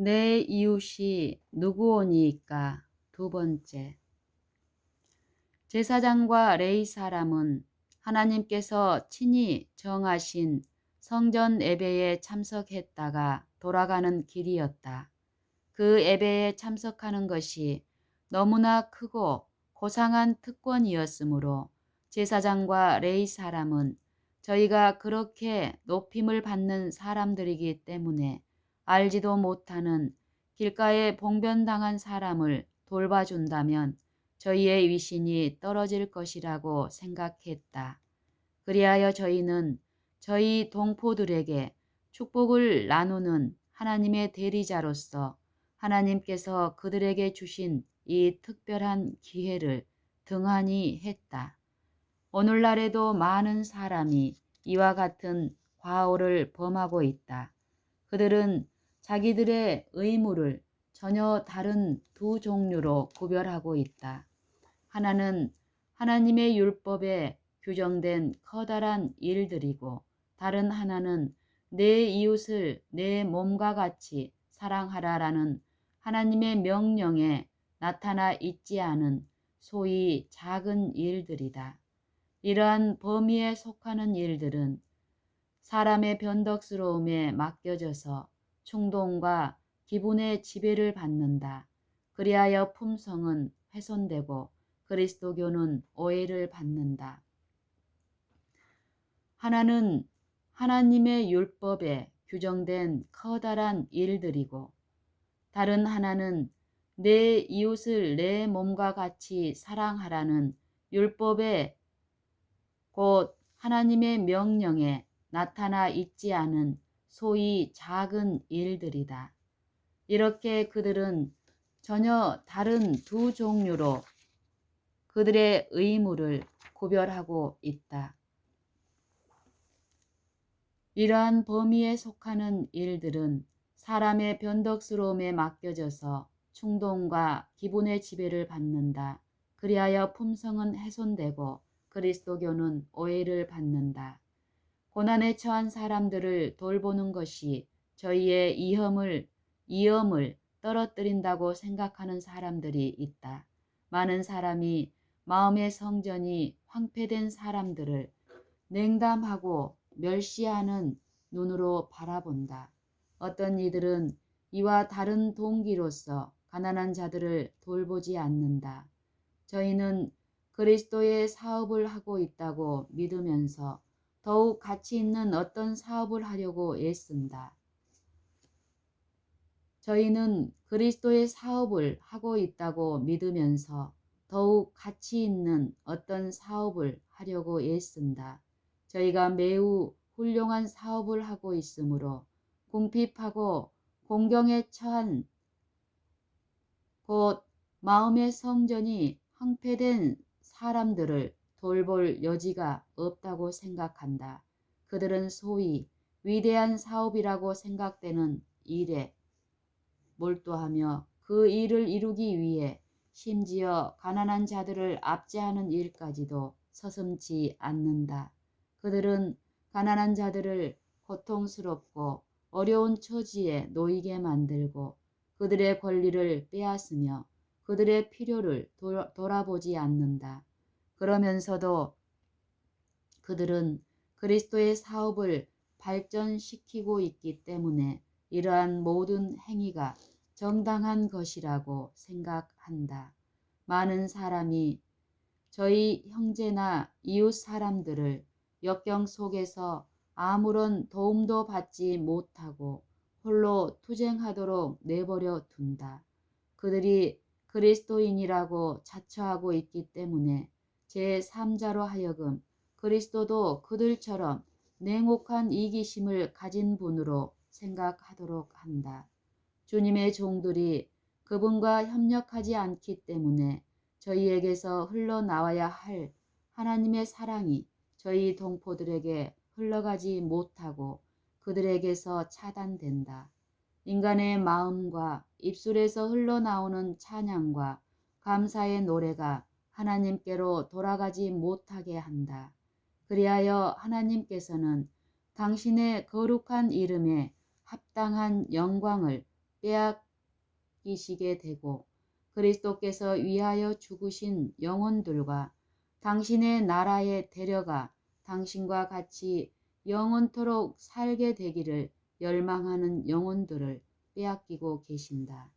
내 이웃이 누구오니이까? 두 번째. 제사장과 레위 사람은 하나님께서 친히 정하신 성전 예배에 참석했다가 돌아가는 길이었다. 그 예배에 참석하는 것이 너무나 크고 고상한 특권이었으므로 제사장과 레위 사람은 저희가 그렇게 높임을 받는 사람들이기 때문에 알지도 못하는 길가에 봉변당한 사람을 돌봐준다면 저희의 위신이 떨어질 것이라고 생각했다. 그리하여 저희는 저희 동포들에게 축복을 나누는 하나님의 대리자로서 하나님께서 그들에게 주신 이 특별한 기회를 등한히 했다. 오늘날에도 많은 사람이 이와 같은 과오를 범하고 있다. 그들은 자기들의 의무를 전혀 다른 두 종류로 구별하고 있다. 하나는 하나님의 율법에 규정된 커다란 일들이고 다른 하나는 내 이웃을 내 몸과 같이 사랑하라라는 하나님의 명령에 나타나 있지 않은 소위 작은 일들이다. 이러한 범위에 속하는 일들은 사람의 변덕스러움에 맡겨져서 충동과 기분의 지배를 받는다. 그리하여 품성은 훼손되고 그리스도교는 오해를 받는다. 하나는 하나님의 율법에 규정된 커다란 일들이고 다른 하나는 내 이웃을 내 몸과 같이 사랑하라는 율법에 곧 하나님의 명령에 나타나 있지 않은 소위 작은 일들이다. 이렇게 그들은 전혀 다른 두 종류로 그들의 의무를 구별하고 있다. 이러한 범위에 속하는 일들은 사람의 변덕스러움에 맡겨져서 충동과 기분의 지배를 받는다. 그리하여 품성은 훼손되고 그리스도교는 오해를 받는다. 고난에 처한 사람들을 돌보는 것이 저희의 이엄을 떨어뜨린다고 생각하는 사람들이 있다. 많은 사람이 마음의 성전이 황폐된 사람들을 냉담하고 멸시하는 눈으로 바라본다. 어떤 이들은 이와 다른 동기로서 가난한 자들을 돌보지 않는다. 저희는 그리스도의 사업을 하고 있다고 믿으면서 더욱 가치 있는 어떤 사업을 하려고 애쓴다. 저희는 그리스도의 사업을 하고 있다고 믿으면서 더욱 가치 있는 어떤 사업을 하려고 애쓴다. 저희가 매우 훌륭한 사업을 하고 있으므로 궁핍하고 공경에 처한 곧 마음의 성전이 황폐된 사람들을 돌볼 여지가 없다고 생각한다. 그들은 소위 위대한 사업이라고 생각되는 일에 몰두하며 그 일을 이루기 위해 심지어 가난한 자들을 압제하는 일까지도 서슴지 않는다. 그들은 가난한 자들을 고통스럽고 어려운 처지에 놓이게 만들고 그들의 권리를 빼앗으며 그들의 필요를 돌아보지 않는다. 그러면서도 그들은 그리스도의 사업을 발전시키고 있기 때문에 이러한 모든 행위가 정당한 것이라고 생각한다. 많은 사람이 저희 형제나 이웃 사람들을 역경 속에서 아무런 도움도 받지 못하고 홀로 투쟁하도록 내버려 둔다. 그들이 그리스도인이라고 자처하고 있기 때문에 제3자로 하여금 그리스도도 그들처럼 냉혹한 이기심을 가진 분으로 생각하도록 한다. 주님의 종들이 그분과 협력하지 않기 때문에 저희에게서 흘러나와야 할 하나님의 사랑이 저희 동포들에게 흘러가지 못하고 그들에게서 차단된다. 인간의 마음과 입술에서 흘러나오는 찬양과 감사의 노래가 하나님께로 돌아가지 못하게 한다. 그리하여 하나님께서는 당신의 거룩한 이름에 합당한 영광을 빼앗기시게 되고 그리스도께서 위하여 죽으신 영혼들과 당신의 나라에 데려가 당신과 같이 영원토록 살게 되기를 열망하는 영혼들을 빼앗기고 계신다.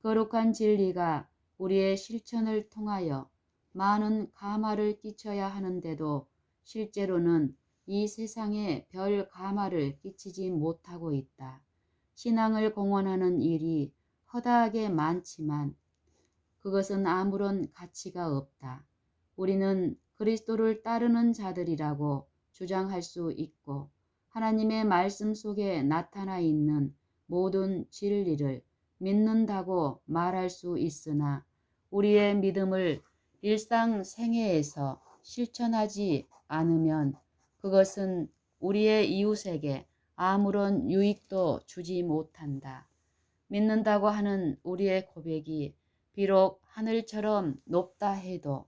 거룩한 진리가 우리의 실천을 통하여 많은 감화를 끼쳐야 하는데도 실제로는 이 세상에 별 감화를 끼치지 못하고 있다. 신앙을 공언하는 일이 허다하게 많지만 그것은 아무런 가치가 없다. 우리는 그리스도를 따르는 자들이라고 주장할 수 있고 하나님의 말씀 속에 나타나 있는 모든 진리를 믿는다고 말할 수 있으나 우리의 믿음을 일상생애에서 실천하지 않으면 그것은 우리의 이웃에게 아무런 유익도 주지 못한다. 믿는다고 하는 우리의 고백이 비록 하늘처럼 높다 해도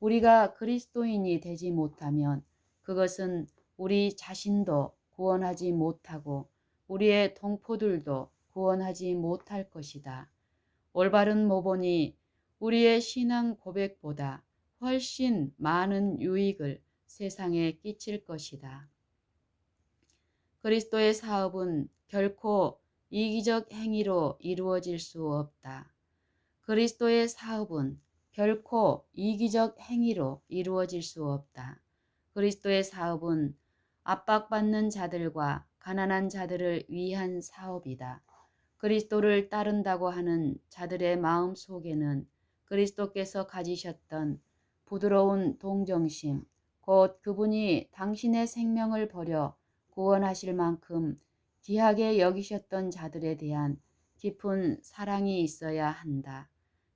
우리가 그리스도인이 되지 못하면 그것은 우리 자신도 구원하지 못하고 우리의 동포들도 구원하지 못할 것이다. 올바른 모본이 우리의 신앙 고백보다 훨씬 많은 유익을 세상에 끼칠 것이다. 그리스도의 사업은 결코 이기적 행위로 이루어질 수 없다. 그리스도의 사업은 결코 이기적 행위로 이루어질 수 없다. 그리스도의 사업은 압박받는 자들과 가난한 자들을 위한 사업이다. 그리스도를 따른다고 하는 자들의 마음 속에는 그리스도께서 가지셨던 부드러운 동정심, 곧 그분이 당신의 생명을 버려 구원하실 만큼 귀하게 여기셨던 자들에 대한 깊은 사랑이 있어야 한다.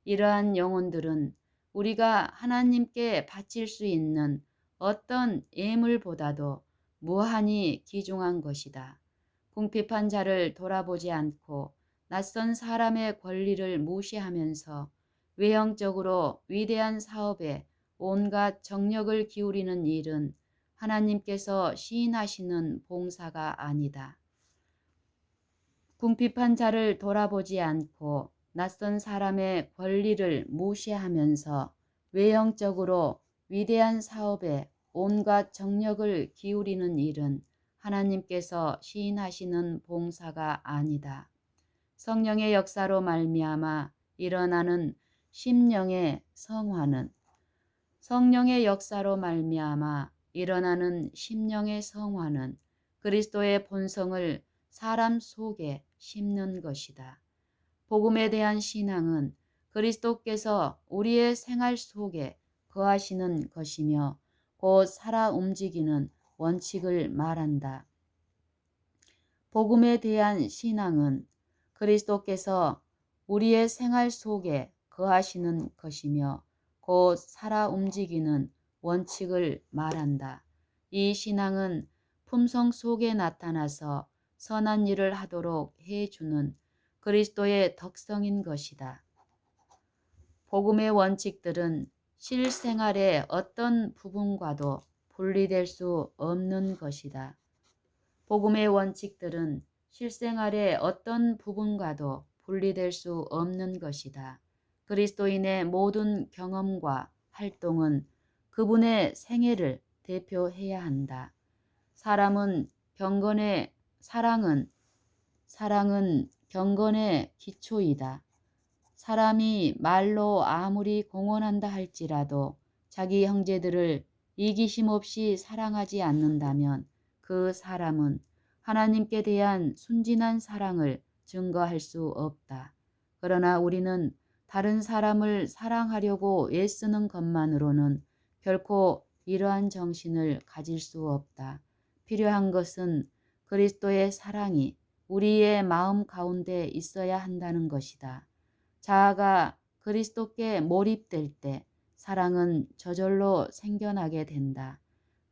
이러한 영혼들은 우리가 하나님께 바칠 수 있는 어떤 예물보다도 무한히 귀중한 것이다. 궁핍한 자를 돌아보지 않고 낯선 사람의 권리를 무시하면서 외형적으로 위대한 사업에 온갖 정력을 기울이는 일은 하나님께서 시인하시는 봉사가 아니다. 궁핍한 자를 돌아보지 않고 낯선 사람의 권리를 무시하면서 외형적으로 위대한 사업에 온갖 정력을 기울이는 일은 하나님께서 시인하시는 봉사가 아니다. 성령의 역사로 말미암아 일어나는 심령의 성화는 성령의 역사로 말미암아 일어나는 심령의 성화는 그리스도의 본성을 사람 속에 심는 것이다. 복음에 대한 신앙은 그리스도께서 우리의 생활 속에 거하시는 것이며 곧 살아 움직이는 원칙을 말한다. 복음에 대한 신앙은 그리스도께서 우리의 생활 속에 거하시는 것이며 곧 살아 움직이는 원칙을 말한다. 이 신앙은 품성 속에 나타나서 선한 일을 하도록 해주는 그리스도의 덕성인 것이다. 복음의 원칙들은 실생활의 어떤 부분과도 분리될 수 없는 것이다. 복음의 원칙들은 실생활의 어떤 부분과도 분리될 수 없는 것이다. 그리스도인의 모든 경험과 활동은 그분의 생애를 대표해야 한다. 사랑은 경건의 기초이다. 사람이 말로 아무리 공언한다 할지라도 자기 형제들을 이기심 없이 사랑하지 않는다면 그 사람은 하나님께 대한 순진한 사랑을 증거할 수 없다. 그러나 우리는 다른 사람을 사랑하려고 애쓰는 것만으로는 결코 이러한 정신을 가질 수 없다. 필요한 것은 그리스도의 사랑이 우리의 마음 가운데 있어야 한다는 것이다. 자아가 그리스도께 몰입될 때 사랑은 저절로 생겨나게 된다.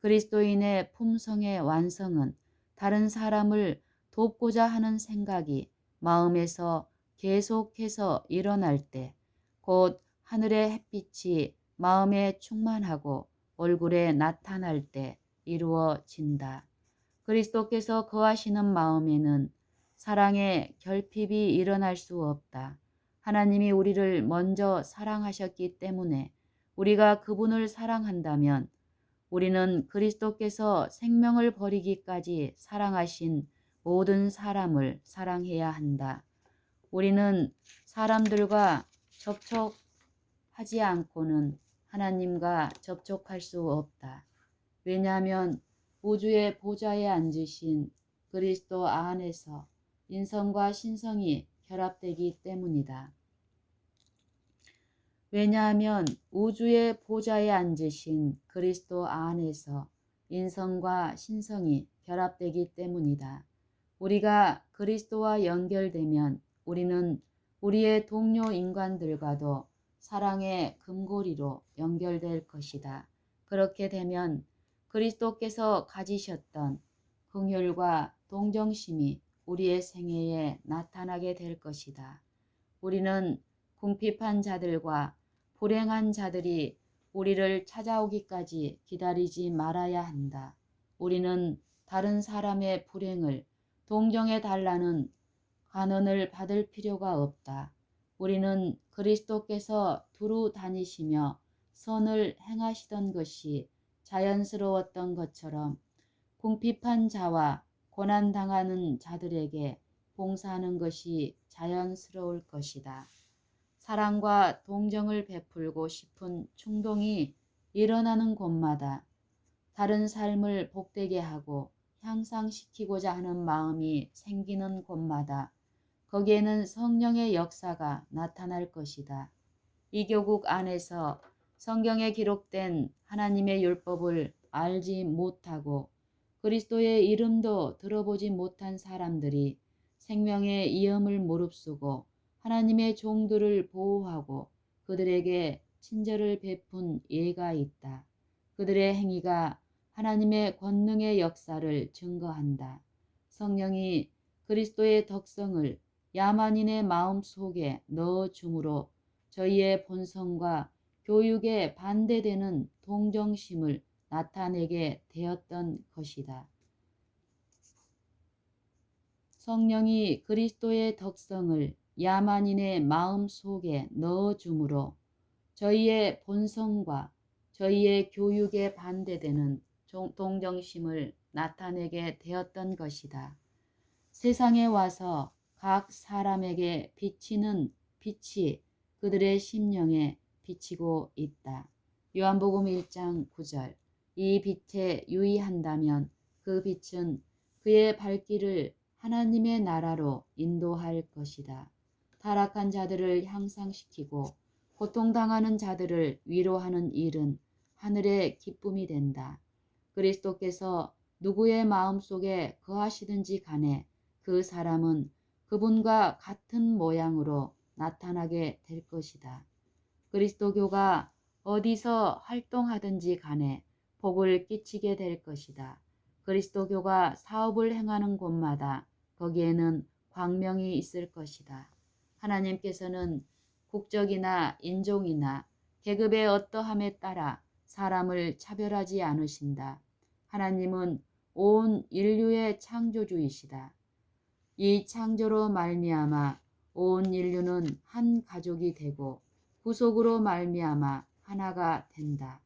그리스도인의 품성의 완성은 다른 사람을 돕고자 하는 생각이 마음에서 계속해서 일어날 때, 곧 하늘의 햇빛이 마음에 충만하고 얼굴에 나타날 때 이루어진다. 그리스도께서 거하시는 마음에는 사랑에 결핍이 일어날 수 없다. 하나님이 우리를 먼저 사랑하셨기 때문에 우리가 그분을 사랑한다면 우리는 그리스도께서 생명을 버리기까지 사랑하신 모든 사람을 사랑해야 한다. 우리는 사람들과 접촉하지 않고는 하나님과 접촉할 수 없다. 왜냐하면 우주의 보좌에 앉으신 그리스도 안에서 인성과 신성이 결합되기 때문이다. 왜냐하면 우주의 보좌에 앉으신 그리스도 안에서 인성과 신성이 결합되기 때문이다. 우리가 그리스도와 연결되면 우리는 우리의 동료 인간들과도 사랑의 금고리로 연결될 것이다. 그렇게 되면 그리스도께서 가지셨던 긍휼과 동정심이 우리의 생애에 나타나게 될 것이다. 우리는 궁핍한 자들과 불행한 자들이 우리를 찾아오기까지 기다리지 말아야 한다. 우리는 다른 사람의 불행을 동정해 달라는 간언을 받을 필요가 없다. 우리는 그리스도께서 두루 다니시며 선을 행하시던 것이 자연스러웠던 것처럼 궁핍한 자와 고난당하는 자들에게 봉사하는 것이 자연스러울 것이다. 사랑과 동정을 베풀고 싶은 충동이 일어나는 곳마다 다른 삶을 복되게 하고 향상시키고자 하는 마음이 생기는 곳마다 거기에는 성령의 역사가 나타날 것이다. 이 교국 안에서 성경에 기록된 하나님의 율법을 알지 못하고 그리스도의 이름도 들어보지 못한 사람들이 생명의 위험을 무릅쓰고 하나님의 종들을 보호하고 그들에게 친절을 베푼 예가 있다. 그들의 행위가 하나님의 권능의 역사를 증거한다. 성령이 그리스도의 덕성을 야만인의 마음 속에 넣어줌으로 저희의 본성과 교육에 반대되는 동정심을 나타내게 되었던 것이다. 성령이 그리스도의 덕성을 야만인의 마음 속에 넣어줌으로 저희의 본성과 저희의 교육에 반대되는 동정심을 나타내게 되었던 것이다. 세상에 와서 각 사람에게 비치는 빛이 그들의 심령에 비치고 있다. 요한복음 1장 9절. 이 빛에 유의한다면 그 빛은 그의 발길을 하나님의 나라로 인도할 것이다. 타락한 자들을 향상시키고 고통당하는 자들을 위로하는 일은 하늘의 기쁨이 된다. 그리스도께서 누구의 마음속에 거하시든지 간에 그 사람은 그분과 같은 모양으로 나타나게 될 것이다. 그리스도교가 어디서 활동하든지 간에 복을 끼치게 될 것이다. 그리스도교가 사업을 행하는 곳마다 거기에는 광명이 있을 것이다. 하나님께서는 국적이나 인종이나 계급의 어떠함에 따라 사람을 차별하지 않으신다. 하나님은 온 인류의 창조주이시다. 이 창조로 말미암아 온 인류는 한 가족이 되고 구속으로 말미암아 하나가 된다.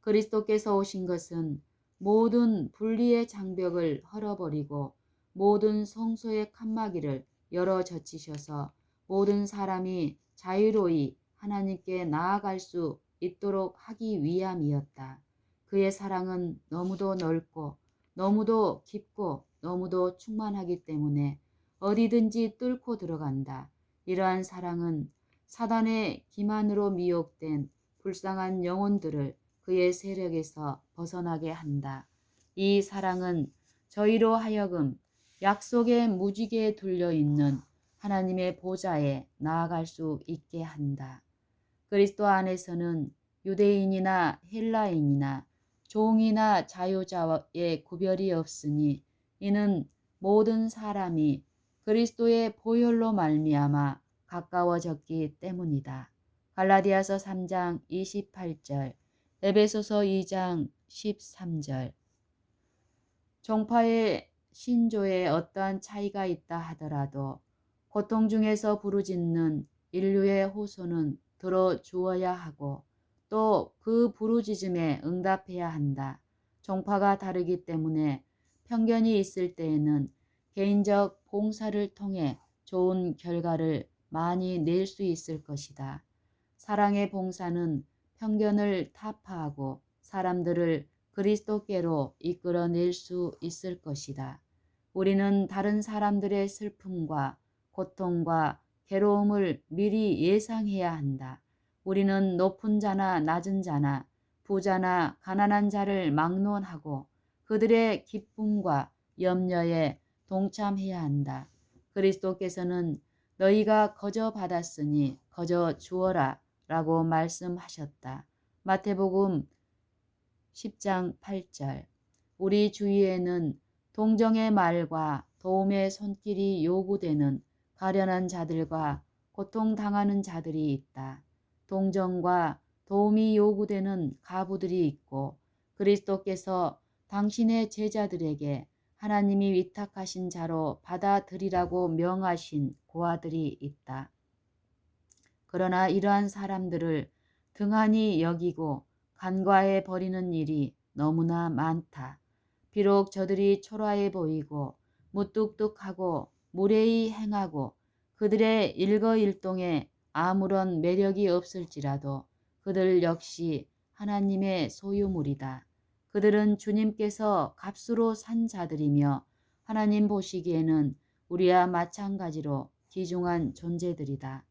그리스도께서 오신 것은 모든 분리의 장벽을 헐어버리고 모든 성소의 칸막이를 열어 젖히셔서 모든 사람이 자유로이 하나님께 나아갈 수 있도록 하기 위함이었다. 그의 사랑은 너무도 넓고 너무도 깊고 너무도 충만하기 때문에 어디든지 뚫고 들어간다. 이러한 사랑은 사단의 기만으로 미혹된 불쌍한 영혼들을 그의 세력에서 벗어나게 한다. 이 사랑은 저희로 하여금 약속의 무지개에 둘려있는 하나님의 보좌에 나아갈 수 있게 한다. 그리스도 안에서는 유대인이나 헬라인이나 종이나 자유자의 구별이 없으니 이는 모든 사람이 그리스도의 보혈로 말미암아 가까워졌기 때문이다. 갈라디아서 3장 28절, 에베소서 2장 13절. 종파의 신조에 어떠한 차이가 있다 하더라도 고통 중에서 부르짖는 인류의 호소는 들어주어야 하고 또 그 부르짖음에 응답해야 한다. 종파가 다르기 때문에 편견이 있을 때에는 개인적 봉사를 통해 좋은 결과를 많이 낼 수 있을 것이다. 사랑의 봉사는 편견을 타파하고 사람들을 그리스도께로 이끌어낼 수 있을 것이다. 우리는 다른 사람들의 슬픔과 고통과 괴로움을 미리 예상해야 한다. 우리는 높은 자나 낮은 자나 부자나 가난한 자를 막론하고 그들의 기쁨과 염려에 동참해야 한다. 그리스도께서는 너희가 거저 받았으니 거저 주어라 라고 말씀하셨다. 마태복음 10장 8절. 우리 주위에는 동정의 말과 도움의 손길이 요구되는 가련한 자들과 고통당하는 자들이 있다. 동정과 도움이 요구되는 가부들이 있고 그리스도께서 당신의 제자들에게 하나님이 위탁하신 자로 받아들이라고 명하신 고아들이 있다. 그러나 이러한 사람들을 등한히 여기고 간과해 버리는 일이 너무나 많다. 비록 저들이 초라해 보이고 무뚝뚝하고 무례히 행하고 그들의 일거일동에 아무런 매력이 없을지라도 그들 역시 하나님의 소유물이다. 그들은 주님께서 값으로 산 자들이며 하나님 보시기에는 우리와 마찬가지로 귀중한 존재들이다.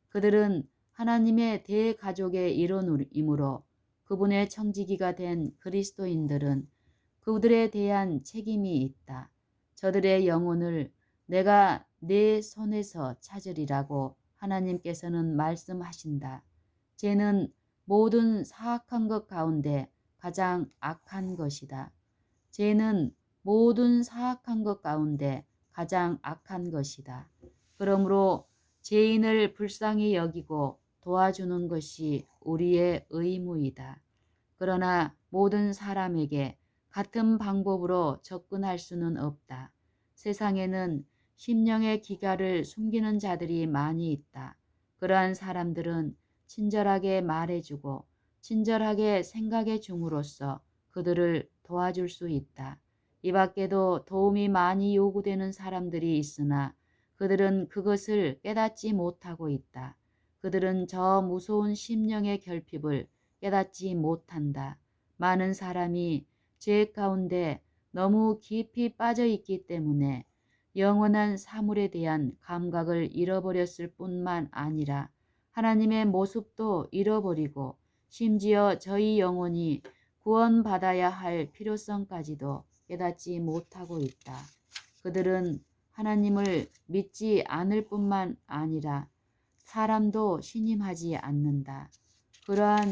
그들은 하나님의 대가족의 일원이므로 그분의 청지기가 된 그리스도인들은 그들에 대한 책임이 있다. 저들의 영혼을 내가 내 손에서 찾으리라고 하나님께서는 말씀하신다. 죄는 모든 사악한 것 가운데 가장 악한 것이다. 죄는 모든 사악한 것 가운데 가장 악한 것이다. 그러므로 죄인을 불쌍히 여기고 도와주는 것이 우리의 의무이다. 그러나 모든 사람에게 같은 방법으로 접근할 수는 없다. 세상에는 심령의 기갈을 숨기는 자들이 많이 있다. 그러한 사람들은 친절하게 말해주고 친절하게 생각해 줌으로써 그들을 도와줄 수 있다. 이 밖에도 도움이 많이 요구되는 사람들이 있으나 그들은 그것을 깨닫지 못하고 있다. 그들은 저 무서운 심령의 결핍을 깨닫지 못한다. 많은 사람이 죄 가운데 너무 깊이 빠져 있기 때문에 영원한 사물에 대한 감각을 잃어버렸을 뿐만 아니라 하나님의 모습도 잃어버리고 심지어 저희 영혼이 구원받아야 할 필요성까지도 깨닫지 못하고 있다. 그들은 하나님을 믿지 않을 뿐만 아니라 사람도 신임하지 않는다. 그러한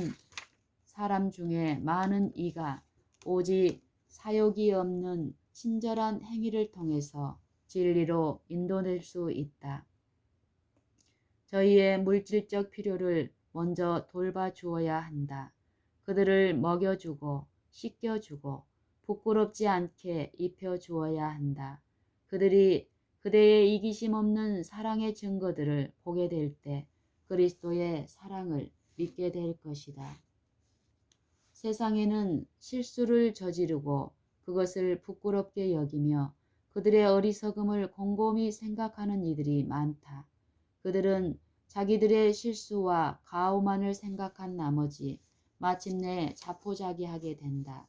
사람 중에 많은 이가 오직 사욕이 없는 친절한 행위를 통해서 진리로 인도될 수 있다. 저희의 물질적 필요를 먼저 돌봐주어야 한다. 그들을 먹여주고 씻겨주고 부끄럽지 않게 입혀주어야 한다. 그들이 그대의 이기심 없는 사랑의 증거들을 보게 될 때 그리스도의 사랑을 믿게 될 것이다. 세상에는 실수를 저지르고 그것을 부끄럽게 여기며 그들의 어리석음을 곰곰이 생각하는 이들이 많다. 그들은 자기들의 실수와 가오만을 생각한 나머지 마침내 자포자기하게 된다.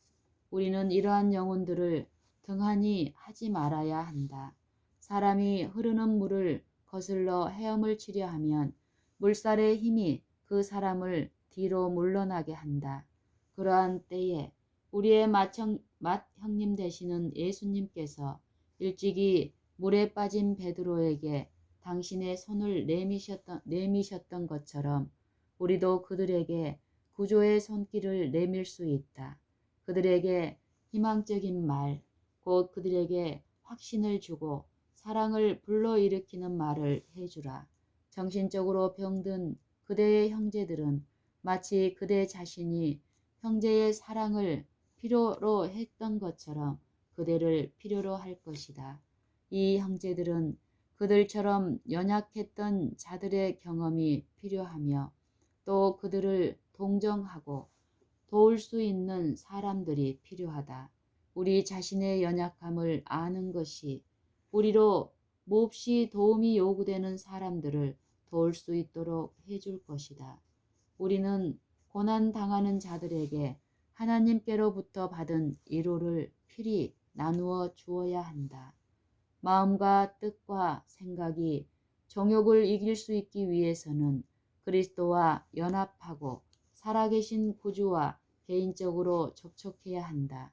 우리는 이러한 영혼들을 등한히 하지 말아야 한다. 사람이 흐르는 물을 거슬러 헤엄을 치려 하면 물살의 힘이 그 사람을 뒤로 물러나게 한다. 그러한 때에 우리의 맏형님 되시는 예수님께서 일찍이 물에 빠진 베드로에게 당신의 손을 내미셨던 것처럼 우리도 그들에게 구조의 손길을 내밀 수 있다. 그들에게 희망적인 말, 곧 그들에게 확신을 주고 사랑을 불러일으키는 말을 해주라. 정신적으로 병든 그대의 형제들은 마치 그대 자신이 형제의 사랑을 필요로 했던 것처럼 그대를 필요로 할 것이다. 이 형제들은 그들처럼 연약했던 자들의 경험이 필요하며 또 그들을 동정하고 도울 수 있는 사람들이 필요하다. 우리 자신의 연약함을 아는 것이 우리로 몹시 도움이 요구되는 사람들을 도울 수 있도록 해줄 것이다. 우리는 고난 당하는 자들에게 하나님께로부터 받은 위로를 필히 나누어 주어야 한다. 마음과 뜻과 생각이 정욕을 이길 수 있기 위해서는 그리스도와 연합하고 살아계신 구주와 개인적으로 접촉해야 한다.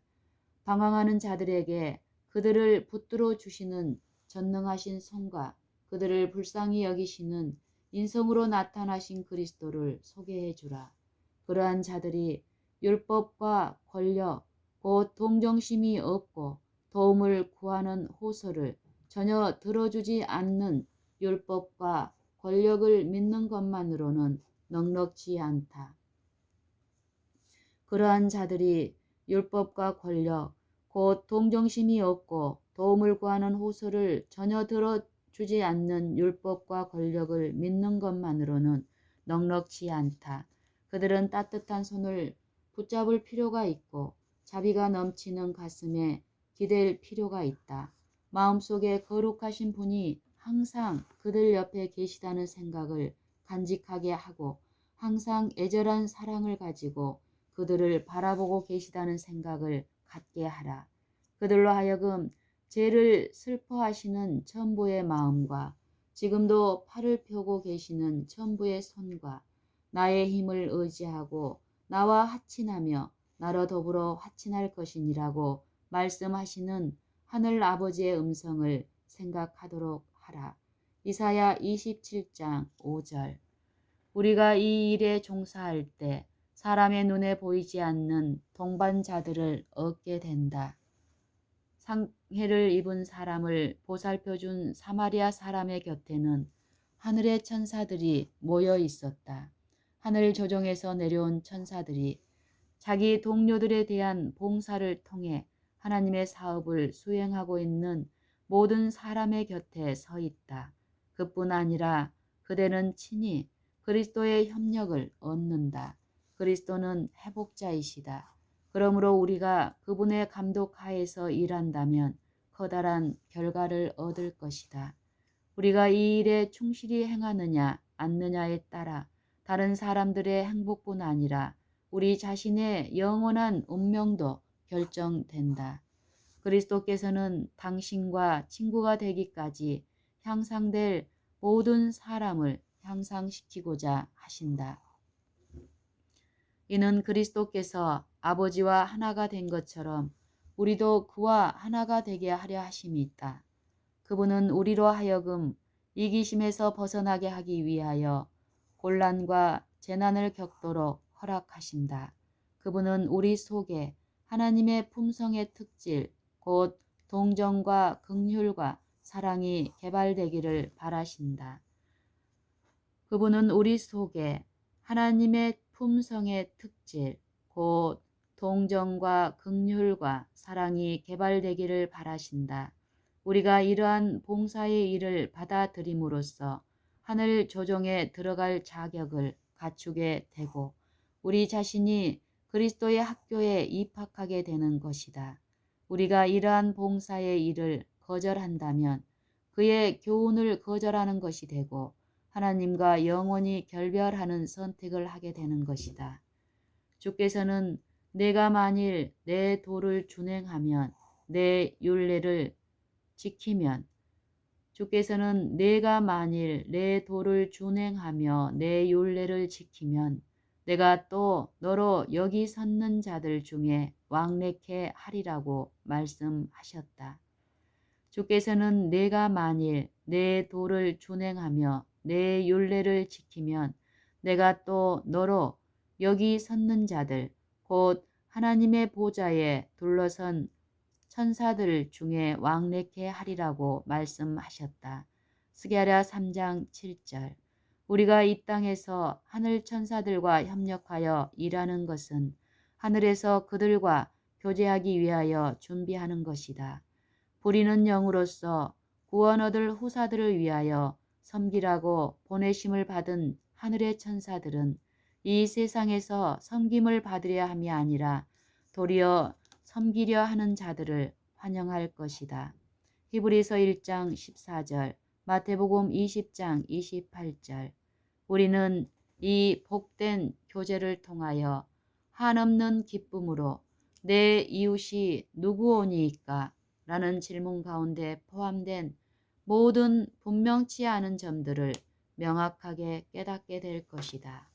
방황하는 자들에게 그들을 붙들어 주시는 전능하신 손과 그들을 불쌍히 여기시는 인성으로 나타나신 그리스도를 소개해 주라. 그러한 자들이 율법과 권력, 곧 동정심이 없고 도움을 구하는 호소를 전혀 들어주지 않는 율법과 권력을 믿는 것만으로는 넉넉지 않다. 그러한 자들이 율법과 권력, 곧 동정심이 없고 도움을 구하는 호소를 전혀 들어주지 않는 율법과 권력을 믿는 것만으로는 넉넉지 않다. 그들은 따뜻한 손을 붙잡을 필요가 있고 자비가 넘치는 가슴에 기댈 필요가 있다. 마음속에 거룩하신 분이 항상 그들 옆에 계시다는 생각을 간직하게 하고 항상 애절한 사랑을 가지고 그들을 바라보고 계시다는 생각을 갖게 하라. 그들로 하여금 죄를 슬퍼하시는 천부의 마음과 지금도 팔을 펴고 계시는 천부의 손과 나의 힘을 의지하고 나와 하친하며 나로 더불어 하친할 것이니라고 말씀하시는 하늘 아버지의 음성을 생각하도록 하라. 이사야 27장 5절. 우리가 이 일에 종사할 때 사람의 눈에 보이지 않는 동반자들을 얻게 된다. 상해를 입은 사람을 보살펴준 사마리아 사람의 곁에는 하늘의 천사들이 모여 있었다. 하늘 조정에서 내려온 천사들이 자기 동료들에 대한 봉사를 통해 하나님의 사업을 수행하고 있는 모든 사람의 곁에 서 있다. 그뿐 아니라 그대는 친히 그리스도의 협력을 얻는다. 그리스도는 회복자이시다. 그러므로 우리가 그분의 감독 하에서 일한다면 커다란 결과를 얻을 것이다. 우리가 이 일에 충실히 행하느냐 않느냐에 따라 다른 사람들의 행복뿐 아니라 우리 자신의 영원한 운명도 결정된다. 그리스도께서는 당신과 친구가 되기까지 향상될 모든 사람을 향상시키고자 하신다. 이는 그리스도께서 아버지와 하나가 된 것처럼 우리도 그와 하나가 되게 하려 하심이 있다. 그분은 우리로 하여금 이기심에서 벗어나게 하기 위하여 곤란과 재난을 겪도록 허락하신다. 그분은 우리 속에 하나님의 품성의 특질, 곧 동정과 긍휼과 사랑이 개발되기를 바라신다. 그분은 우리 속에 하나님의 품성의 특질, 곧 동정과 긍휼과 사랑이 개발되기를 바라신다. 우리가 이러한 봉사의 일을 받아들임으로써 하늘 조정에 들어갈 자격을 갖추게 되고 우리 자신이 그리스도의 학교에 입학하게 되는 것이다. 우리가 이러한 봉사의 일을 거절한다면 그의 교훈을 거절하는 것이 되고 하나님과 영원히 결별하는 선택을 하게 되는 것이다. 주께서는 내가 만일 내 도를 준행하면 내 율례를 지키면 주께서는 내가 만일 내 도를 준행하며 내 율례를 지키면 내가 또 너로 여기 섰는 자들 중에 왕래케 하리라고 말씀하셨다. 주께서는 내가 만일 내 도를 준행하며 내 율례를 지키면 내가 또 너로 여기 섰는 자들 곧 하나님의 보좌에 둘러선 천사들 중에 왕래케 하리라고 말씀하셨다. 스가랴 3장 7절. 우리가 이 땅에서 하늘 천사들과 협력하여 일하는 것은 하늘에서 그들과 교제하기 위하여 준비하는 것이다. 부리는 영으로서 구원 얻을 후사들을 위하여 섬기라고 보내심을 받은 하늘의 천사들은 이 세상에서 섬김을 받으려 함이 아니라 도리어 섬기려 하는 자들을 환영할 것이다. 히브리서 1장 14절, 마태복음 20장 28절. 우리는 이 복된 교제를 통하여 한없는 기쁨으로 내 이웃이 누구오니이까? 라는 질문 가운데 포함된 모든 분명치 않은 점들을 명확하게 깨닫게 될 것이다.